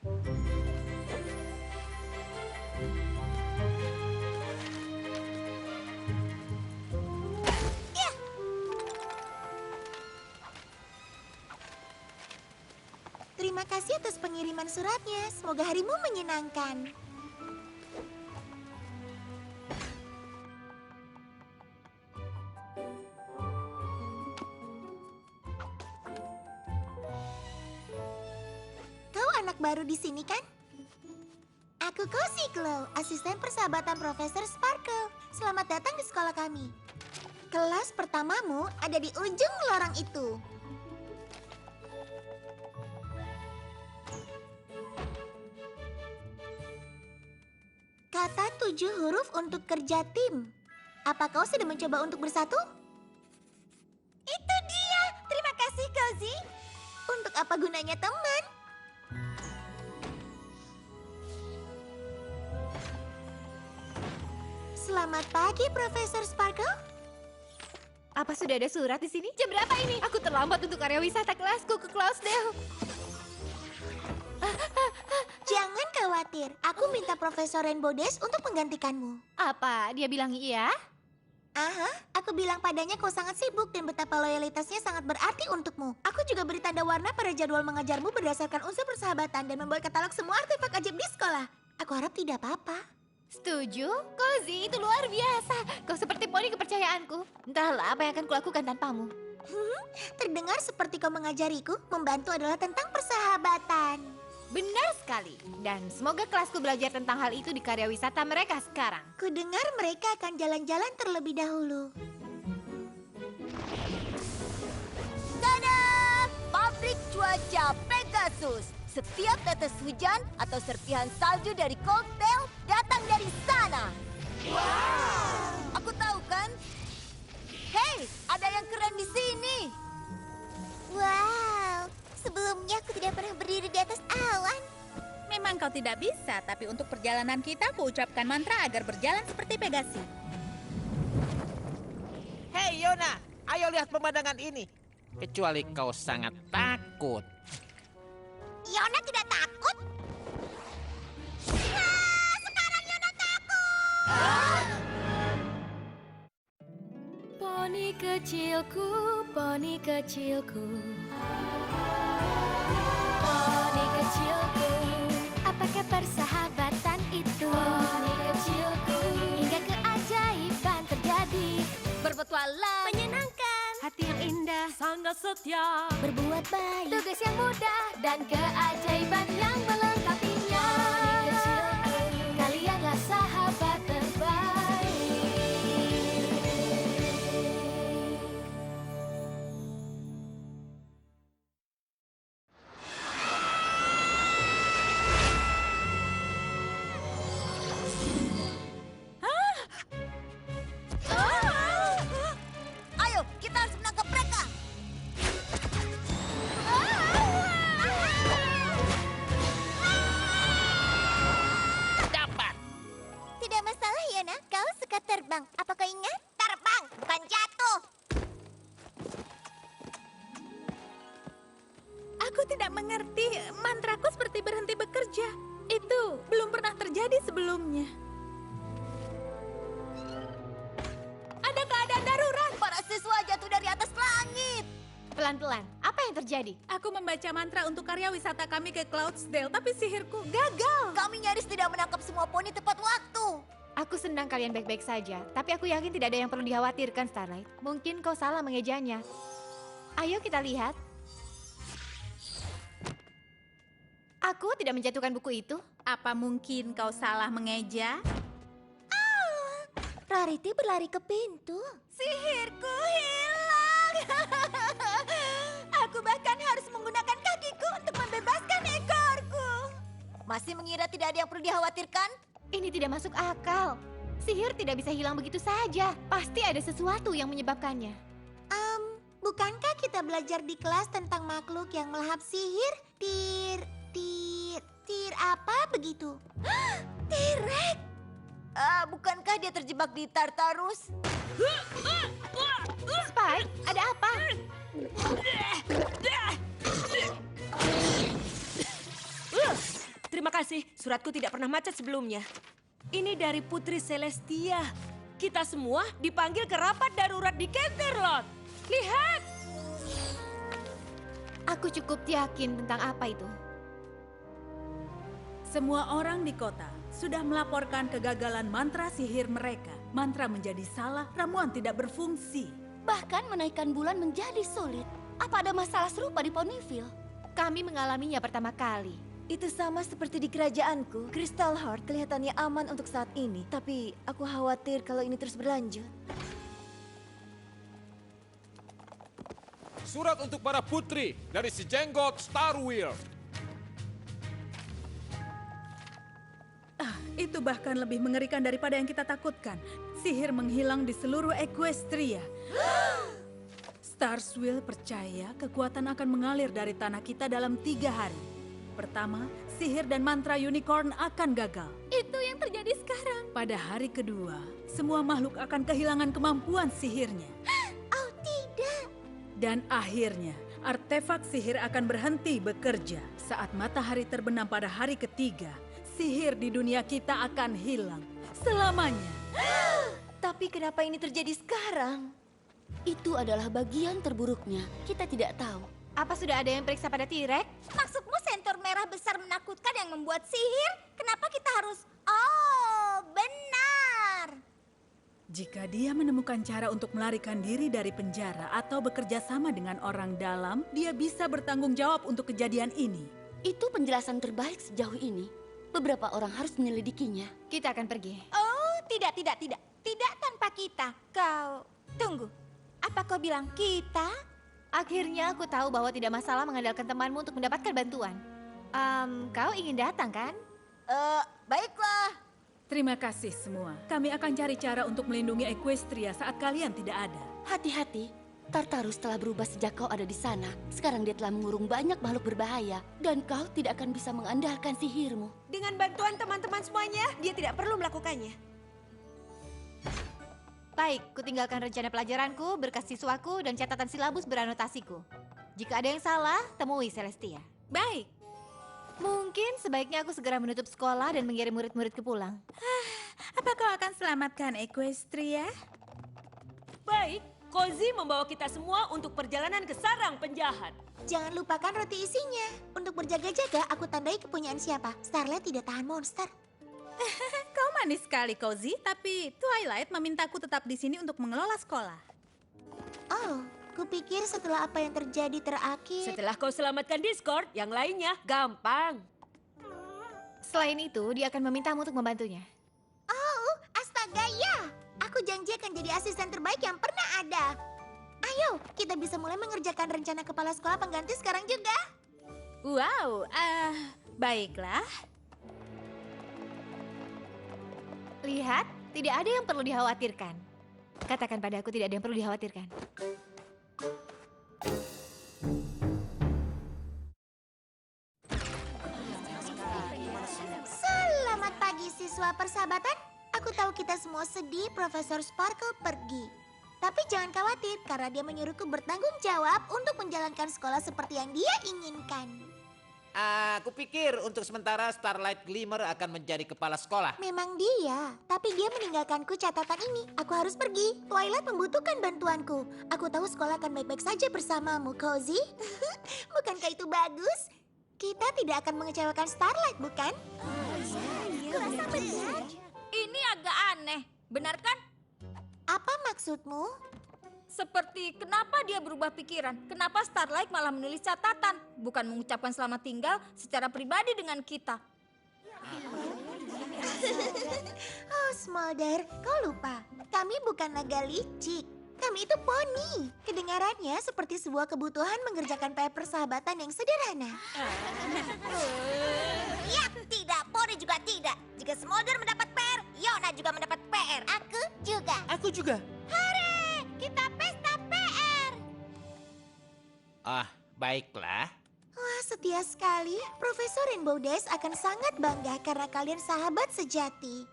Terima kasih atas pengiriman suratnya. Semoga harimu menyenangkan. Kau anak baru di sini, kan? Aku Cozy Glow, asisten persahabatan Profesor Sparkle. Selamat datang di sekolah kami. Kelas pertamamu ada di ujung lorong itu. Kata 7 huruf untuk kerja tim. Apa kau sudah mencoba untuk bersatu? Itu dia. Terima kasih, Cozy. Untuk apa gunanya teman? Selamat pagi, Profesor Sparkle. Apa sudah ada surat di sini? Jam berapa ini? Aku terlambat untuk area wisata kelasku ke Cloudsdale. Jangan khawatir, aku minta Profesor Rainbow Dash untuk menggantikanmu. Apa? Dia bilang iya? Aha, aku bilang padanya kau sangat sibuk dan betapa loyalitasnya sangat berarti untukmu. Aku juga beri tanda warna pada jadwal mengajarmu berdasarkan unsur persahabatan dan membuat katalog semua artefak ajaib di sekolah. Aku harap tidak apa-apa. Setuju? Cozy, itu luar biasa. Kau seperti poni kepercayaanku. Entahlah apa yang akan kulakukan tanpamu. Terdengar seperti kau mengajariku, membantu adalah tentang persahabatan. Benar sekali. Dan semoga kelasku belajar tentang hal itu di karya wisata mereka sekarang. Kudengar mereka akan jalan-jalan terlebih dahulu. Tada! Pabrik cuaca Pegasus. Setiap tetes hujan atau serpihan salju dari Cloudsdale datang dari sana. Wow! Aku tahu kan? Hei, ada yang keren di sini. Wow, sebelumnya aku tidak pernah berdiri di atas awan. Memang kau tidak bisa, tapi untuk perjalanan kita aku ucapkan mantra agar berjalan seperti Pegasi. Hei Yona, ayo lihat pemandangan ini. Kecuali kau sangat takut. Yona tidak takut. Sekarang Yona takut. Poni kecilku, poni kecilku. Poni kecilku, apakah persahabatan itu? Poni kecilku, hingga keajaiban terjadi. Berpetualang, menyenangkan, hati yang indah, sangat setia, berbuat baik, tugas yang mudah, dan keajaiban yang melengkapinya. Poni kecilku, kalianlah sahabat terbaik. Ayo, kita harus menangkap mereka. Dapat. Tidak masalah, Yona. Kau suka terbang. Apa kau ingat? Terbang, bukan jatuh. Aku tidak mengerti, mantraku seperti berhenti bekerja. Itu belum pernah terjadi sebelumnya. Ada keadaan darurat. Para siswa jatuh dari atas langit. Pelan-pelan, apa yang terjadi? Aku membaca mantra untuk karya wisata kami ke Cloudsdale, tapi sihirku gagal. Kami nyaris tidak menangkap semua poni tepat waktu. Aku senang kalian baik-baik saja, tapi aku yakin tidak ada yang perlu dikhawatirkan, Starlight. Mungkin kau salah mengejanya. Ayo kita lihat. Aku tidak menjatuhkan buku itu. Apa mungkin kau salah mengeja? Rarity berlari ke pintu. Sihirku hilang. Aku bahkan harus menggunakan kakiku untuk membebaskan ekorku. Masih mengira tidak ada yang perlu dikhawatirkan? Ini tidak masuk akal. Sihir tidak bisa hilang begitu saja. Pasti ada sesuatu yang menyebabkannya. Bukankah kita belajar di kelas tentang makhluk yang melahap sihir? Tir apa begitu? T-Rex. Bukankah dia terjebak di Tartarus? Spike, ada apa? kasih, suratku tidak pernah macet sebelumnya. Ini dari Putri Celestia. Kita semua dipanggil ke rapat darurat di Canterlot. Lihat! Aku cukup yakin tentang apa itu. Semua orang di kota sudah melaporkan kegagalan mantra sihir mereka. Mantra menjadi salah, ramuan tidak berfungsi. Bahkan menaikkan bulan menjadi sulit. Apa ada masalah serupa di Ponyville? Kami mengalaminya pertama kali. Itu sama seperti di kerajaanku. Crystal Heart kelihatannya aman untuk saat ini. Tapi aku khawatir kalau ini terus berlanjut. Surat untuk para putri dari si Jenggot Starwheel. Itu bahkan lebih mengerikan daripada yang kita takutkan. Sihir menghilang di seluruh Equestria. Starswheel percaya kekuatan akan mengalir dari tanah kita dalam 3 hari. Pertama, sihir dan mantra unicorn akan gagal. Itu yang terjadi sekarang. Pada hari kedua, semua makhluk akan kehilangan kemampuan sihirnya. Oh tidak. Dan akhirnya, artefak sihir akan berhenti bekerja. Saat matahari terbenam pada hari ketiga, sihir di dunia kita akan hilang selamanya. Tapi kenapa ini terjadi sekarang? Itu adalah bagian terburuknya. Kita tidak tahu. Apa sudah ada yang periksa pada T-Rex? Maksudmu sentor merah besar menakutkan yang membuat sihir? Kenapa kita harus... Oh, benar. Jika dia menemukan cara untuk melarikan diri dari penjara atau bekerja sama dengan orang dalam, dia bisa bertanggung jawab untuk kejadian ini. Itu penjelasan terbaik sejauh ini. Beberapa orang harus menyelidikinya. Kita akan pergi. Oh, tidak. Tidak tanpa kita. Kau... Tunggu. Apa kau bilang kita? Akhirnya aku tahu bahwa tidak masalah mengandalkan temanmu untuk mendapatkan bantuan. Kau ingin datang kan? Baiklah. Terima kasih semua. Kami akan cari cara untuk melindungi Equestria saat kalian tidak ada. Hati-hati. Tartarus telah berubah sejak kau ada di sana. Sekarang dia telah mengurung banyak makhluk berbahaya. Dan kau tidak akan bisa mengandalkan sihirmu. Dengan bantuan teman-teman semuanya, dia tidak perlu melakukannya. Baik, kutinggalkan rencana pelajaranku, berkas siswaku, dan catatan silabus beranotasiku. Jika ada yang salah, temui Celestia. Baik. Mungkin sebaiknya aku segera menutup sekolah dan mengirim murid-muridku pulang. Apa kau akan selamatkan Equestria? Baik, Cozy membawa kita semua untuk perjalanan ke sarang penjahat. Jangan lupakan roti isinya. Untuk berjaga-jaga, aku tandai kepunyaan siapa. Starlight tidak tahan monster. Kau manis sekali, Cozy. Tapi Twilight memintaku tetap di sini untuk mengelola sekolah. Oh, kupikir setelah apa yang terjadi terakhir... Setelah kau selamatkan Discord, yang lainnya gampang. Selain itu, dia akan memintamu untuk membantunya. Oh, astaga ya. Aku janji akan jadi asisten terbaik yang pernah ada. Ayo, kita bisa mulai mengerjakan rencana kepala sekolah pengganti sekarang juga. Wow, baiklah. Lihat, tidak ada yang perlu dikhawatirkan. Katakan padaku tidak ada yang perlu dikhawatirkan. Selamat pagi siswa persahabatan. Aku tahu kita semua sedih Profesor Sparkle pergi. Tapi jangan khawatir karena dia menyuruhku bertanggung jawab untuk menjalankan sekolah seperti yang dia inginkan. Aku pikir untuk sementara Starlight Glimmer akan menjadi kepala sekolah. Memang dia, tapi dia meninggalkanku catatan ini. Aku harus pergi. Twilight membutuhkan bantuanku. Aku tahu sekolah akan baik-baik saja bersamamu, Cozy. Bukankah itu bagus? Kita tidak akan mengecewakan Starlight, bukan? Kurasa benar. Ini agak aneh, benar kan? Apa maksudmu? Seperti kenapa dia berubah pikiran? Kenapa Starlight malah menulis catatan? Bukan mengucapkan selamat tinggal secara pribadi dengan kita. Oh, Smolder, kau lupa. Kami bukan naga licik. Kami itu poni. Kedengarannya seperti sebuah kebutuhan mengerjakan PR persahabatan yang sederhana. Ya, tidak. Poni juga tidak. Jika Smolder mendapat PR, Yona juga mendapat PR. Aku juga. Aku juga. Hore! Kita pesta PR! Baiklah. Wah, setia sekali. Profesor Rainbow Dash akan sangat bangga karena kalian sahabat sejati.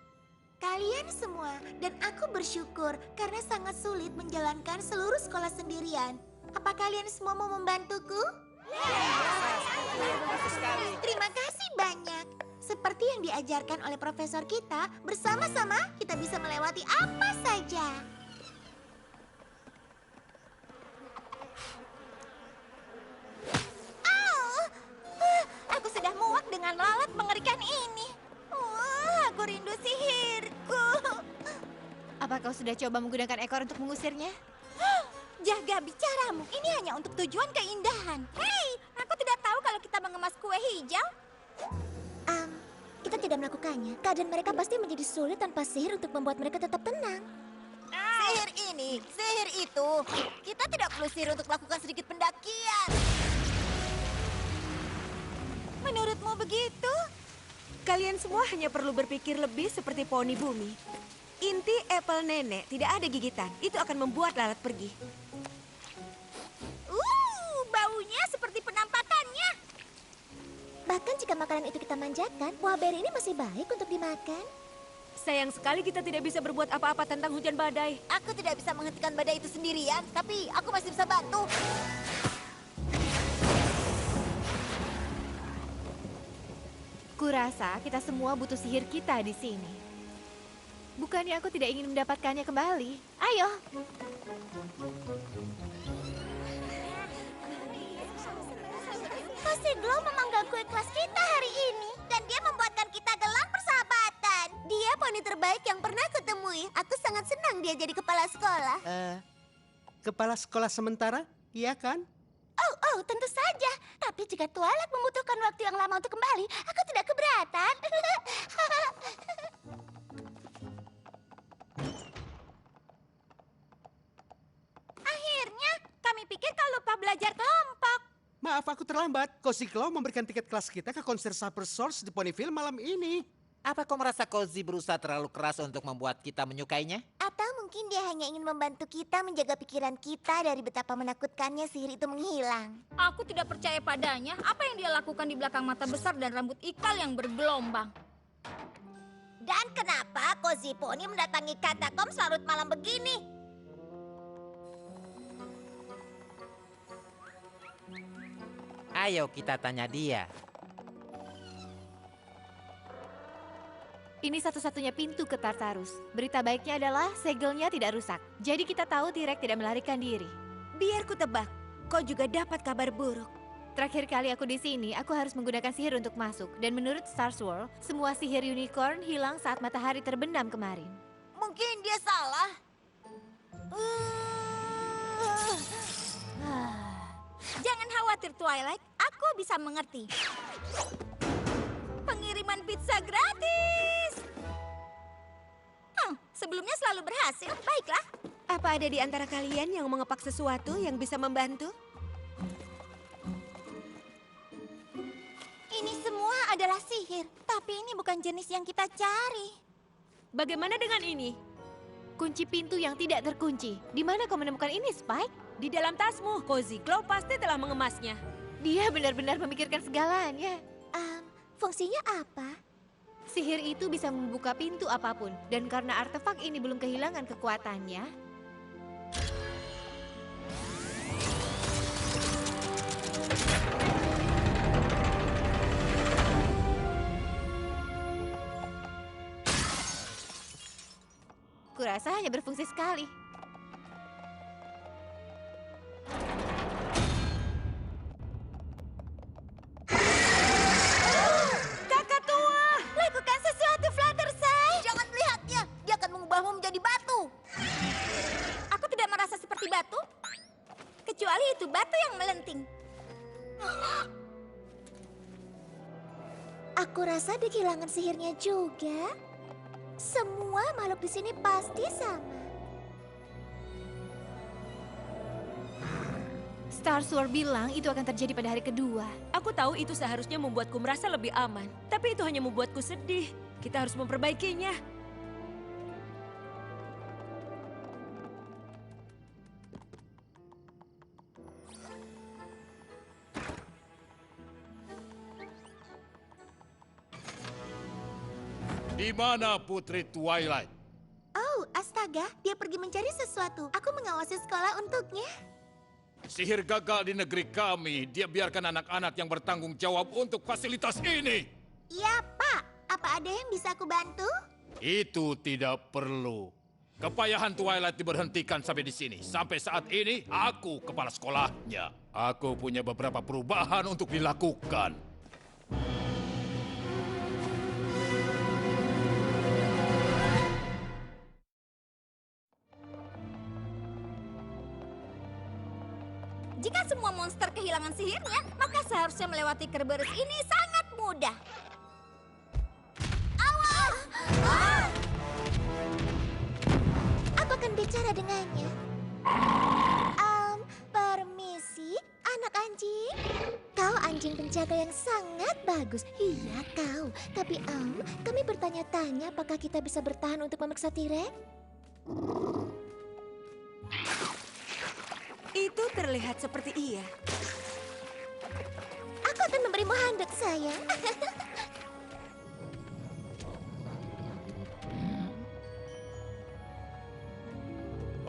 Kalian semua, dan aku bersyukur karena sangat sulit menjalankan seluruh sekolah sendirian. Apa kalian semua mau membantuku? Terima kasih banyak. Seperti Seperti yang diajarkan oleh profesor kita, bersama-sama kita bisa melewati apa saja. Aku sudah muak dengan lalat mengerikan ini. Aku rindu sihirku. Apa kau sudah coba menggunakan ekor untuk mengusirnya? Jaga bicaramu, ini hanya untuk tujuan keindahan. Hei, aku tidak tahu kalau kita mengemas kue hijau. Kita tidak melakukannya. Keadaan mereka pasti menjadi sulit tanpa sihir untuk membuat mereka tetap tenang. Sihir ini, sihir itu. Kita tidak perlu sihir untuk melakukan sedikit pendakian. Menurutmu begitu? Kalian semua hanya perlu berpikir lebih seperti poni bumi. Inti apple nenek tidak ada gigitan. Itu akan membuat lalat pergi. Baunya seperti penampakannya. Bahkan jika makanan itu kita manjakan, buah beri ini masih baik untuk dimakan. Sayang sekali kita tidak bisa berbuat apa-apa tentang hujan badai. Aku tidak bisa menghentikan badai itu sendirian, tapi aku masih bisa bantu. Kurasa kita semua butuh sihir kita di sini. Bukannya aku tidak ingin mendapatkannya kembali. Ayo. Kosiglo memanggil kue kelas kita hari ini. Dan dia membuatkan kita gelang persahabatan. Dia poni terbaik yang pernah kutemui. Aku sangat senang dia jadi kepala sekolah. Kepala sekolah sementara, iya kan? Oh, tentu saja. Tapi jika Twilight membutuhkan waktu yang lama untuk kembali, aku tidak keberatan. Akhirnya, kami pikir kau lupa belajar kelompok. Maaf aku terlambat. Kosiklo memberikan tiket kelas kita ke konser Super Source di Ponyville malam ini. Apa kau merasa Cozy berusaha terlalu keras untuk membuat kita menyukainya? Atau mungkin dia hanya ingin membantu kita menjaga pikiran kita dari betapa menakutkannya sihir itu menghilang. Aku tidak percaya padanya. Apa yang dia lakukan di belakang mata besar dan rambut ikal yang bergelombang? Dan kenapa Cozy Pony mendatangi Katakom larut malam begini? Ayo kita tanya dia. Ini satu-satunya pintu ke Tartarus. Berita baiknya adalah segelnya tidak rusak. Jadi kita tahu T-Rex tidak melarikan diri. Biar ku tebak, kau juga dapat kabar buruk. Terakhir kali aku di sini, aku harus menggunakan sihir untuk masuk. Dan menurut Star Swirl, semua sihir unicorn hilang saat matahari terbenam kemarin. Mungkin dia salah. Jangan khawatir Twilight, aku bisa mengerti. Pengiriman pizza gratis. Sebelumnya selalu berhasil, baiklah. Apa ada di antara kalian yang mengepak sesuatu yang bisa membantu? Ini semua adalah sihir, tapi ini bukan jenis yang kita cari. Bagaimana dengan ini? Kunci pintu yang tidak terkunci. Di mana kau menemukan ini, Spike? Di dalam tasmu, Cozy Glow pasti telah mengemasnya. Dia benar-benar memikirkan segalanya. Fungsinya apa? Sihir itu bisa membuka pintu apapun. Dan karena artefak ini belum kehilangan kekuatannya, kurasa hanya berfungsi sekali. Kakak tua, lakukan sesuatu Fluttershy. Jangan melihatnya, dia akan mengubahmu menjadi batu. Aku tidak merasa seperti batu, kecuali itu batu yang melenting. Aku rasa dia kehilangan sihirnya juga. Semua makhluk di sini pasti sama. Star Swirl bilang itu akan terjadi pada hari kedua. Aku tahu itu seharusnya membuatku merasa lebih aman. Tapi itu hanya membuatku sedih. Kita harus memperbaikinya. Di mana Putri Twilight? Oh, astaga, dia pergi mencari sesuatu. Aku mengawasi sekolah untuknya. Sihir gagal di negeri kami. Dia biarkan anak-anak yang bertanggung jawab untuk fasilitas ini. Iya, Pak. Apa ada yang bisa aku bantu? Itu tidak perlu. Kepayahan Twilight diberhentikan sampai di sini. Sampai saat ini, aku kepala sekolahnya. Aku punya beberapa perubahan untuk dilakukan. Jika semua monster kehilangan sihirnya, maka seharusnya melewati Kerberos ini sangat mudah. Awas! Aku akan bicara dengannya. Permisi, anak anjing. Kau anjing penjaga yang sangat bagus. Iya, kau. Tapi kami bertanya-tanya apakah kita bisa bertahan untuk memeriksa T-Rex? Itu terlihat seperti iya. Aku akan memberimu handuk, sayang.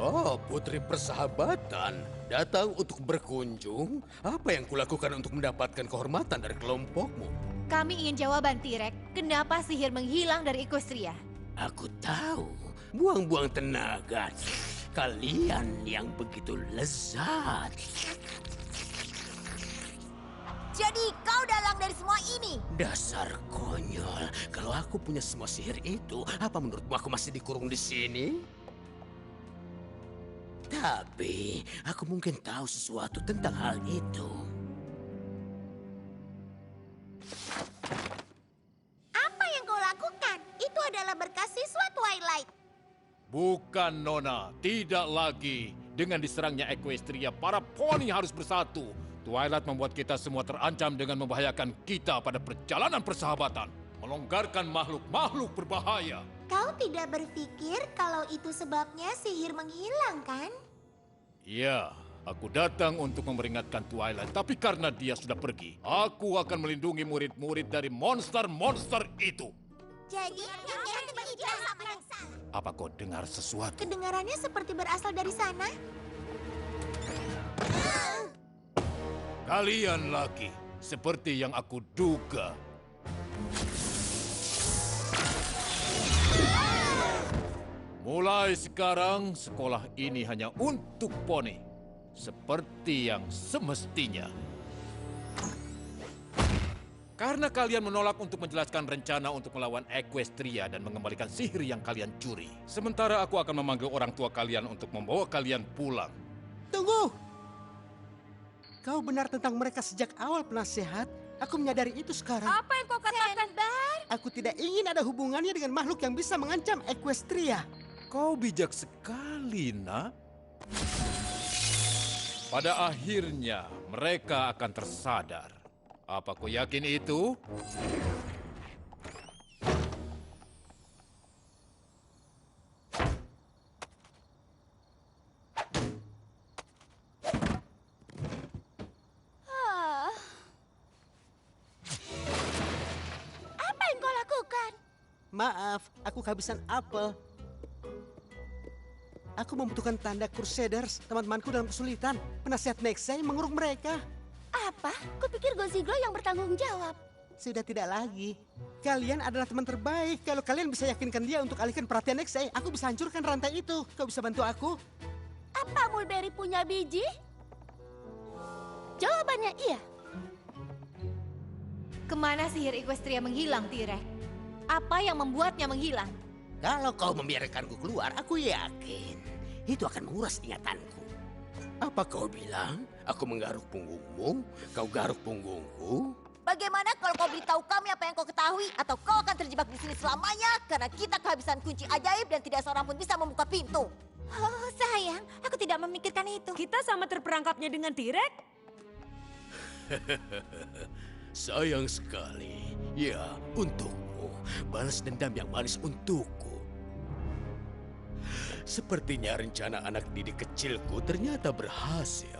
Oh, Putri Persahabatan. Datang untuk berkunjung? Apa yang kulakukan untuk mendapatkan kehormatan dari kelompokmu? Kami ingin jawaban, T-Rex. Kenapa sihir menghilang dari Equestria? Aku tahu. Buang-buang tenaga. Kalian yang begitu lezat. Jadi kau dalang dari semua ini? Dasar konyol. Kalau aku punya semua sihir itu, apa menurutmu aku masih dikurung di sini? Tapi, aku mungkin tahu sesuatu tentang hal itu. Apa yang kau lakukan? Itu adalah berkas siswa Twilight. Bukan, Nona. Tidak lagi. Dengan diserangnya Equestria, para poni harus bersatu. Twilight membuat kita semua terancam dengan membahayakan kita pada perjalanan persahabatan. Melonggarkan makhluk-makhluk berbahaya. Kau tidak berpikir kalau itu sebabnya sihir menghilang, kan? Ya, aku datang untuk memperingatkan Twilight. Tapi karena dia sudah pergi, aku akan melindungi murid-murid dari monster-monster itu. Jadi, yang begitu sama yang salah. Apa kau dengar sesuatu? Kedengarannya seperti berasal dari sana. Kalian lagi, seperti yang aku duga. Mulai sekarang, sekolah ini hanya untuk poni. Seperti yang semestinya. Karena kalian menolak untuk menjelaskan rencana untuk melawan Equestria dan mengembalikan sihir yang kalian curi. Sementara aku akan memanggil orang tua kalian untuk membawa kalian pulang. Tunggu! Kau benar tentang mereka sejak awal, penasehat. Aku menyadari itu sekarang. Apa yang kau katakan? Aku tidak ingin ada hubungannya dengan makhluk yang bisa mengancam Equestria. Kau bijak sekali, nak. Pada akhirnya, mereka akan tersadar. Apa kau yakin itu? Apa yang kau lakukan? Maaf, aku kehabisan apel. Aku membutuhkan tanda Crusaders, teman-temanku dalam kesulitan. Penasihat Nexai mengurung mereka. Apa? Kupikir Goziglo yang bertanggung jawab. Sudah tidak lagi. Kalian adalah teman terbaik. Kalau kalian bisa yakinkan dia untuk alihkan perhatian Nexai, aku bisa hancurkan rantai itu. Kau bisa bantu aku? Apa Mulberry punya biji? Jawabannya iya. Kemana sihir Equestria menghilang, T-Rex? Apa yang membuatnya menghilang? Kalau kau membiarkanku keluar, aku yakin itu akan menguras ingatanku. Apa kau bilang? Aku menggaruk punggungmu, kau garuk punggungku. Bagaimana kalau kau beritahu kami apa yang kau ketahui? Atau kau akan terjebak di sini selamanya karena kita kehabisan kunci ajaib dan tidak seorang pun bisa membuka pintu. Oh sayang, aku tidak memikirkan itu. Kita sama terperangkapnya dengan T-Rex? Sayang sekali. Ya, untukmu. Balas dendam yang manis untukku. Sepertinya rencana anak didik kecilku ternyata berhasil.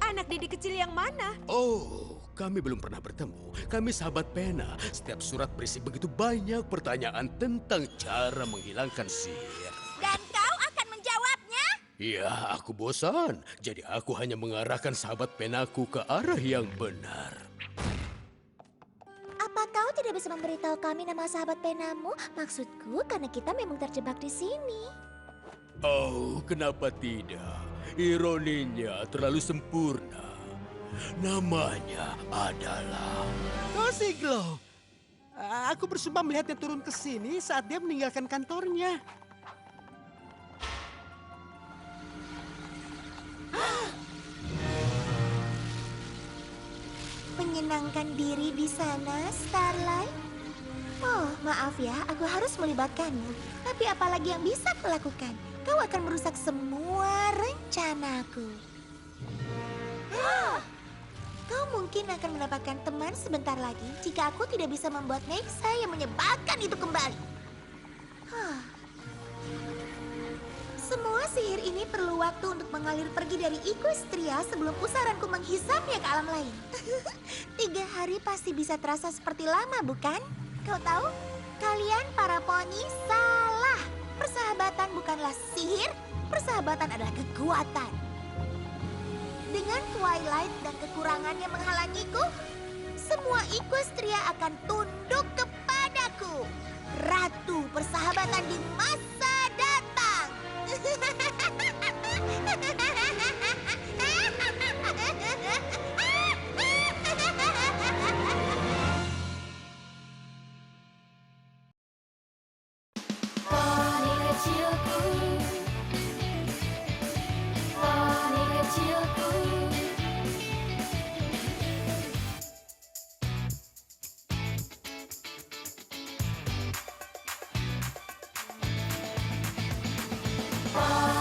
Anak didik kecil yang mana? Oh, kami belum pernah bertemu. Kami sahabat pena. Setiap surat berisi begitu banyak pertanyaan tentang cara menghilangkan sihir. Dan kau akan menjawabnya? Ya, aku bosan. Jadi aku hanya mengarahkan sahabat penaku ke arah yang benar. Apa kau tidak bisa memberitahu kami nama sahabat penamu, maksudku karena kita memang terjebak di sini. Oh, kenapa tidak? Ironinya terlalu sempurna. Namanya adalah... Kosiglo. Aku bersumpah melihatnya turun ke sini saat dia meninggalkan kantornya. Menyenangkan diri di sana, Starlight? Oh, maaf ya, aku harus melibatkanmu. Tapi apalagi yang bisa kulakukan? Kau akan merusak semua rencanaku. Kau mungkin akan mendapatkan teman sebentar lagi jika aku tidak bisa membuat Nexa yang menyebalkan itu kembali. Semua sihir ini perlu waktu untuk mengalir pergi dari Equestria sebelum pusaranku menghisapnya ke alam lain. 3 hari pasti bisa terasa seperti lama, bukan? Kau tahu? Kalian para poni salah. Persahabatan bukanlah sihir, persahabatan adalah kekuatan. Dengan Twilight dan kekurangannya menghalangiku, semua Equestria akan tunduk kepadaku. Ratu persahabatan di masa datang. Poni kecilku, poni kecilku. Poni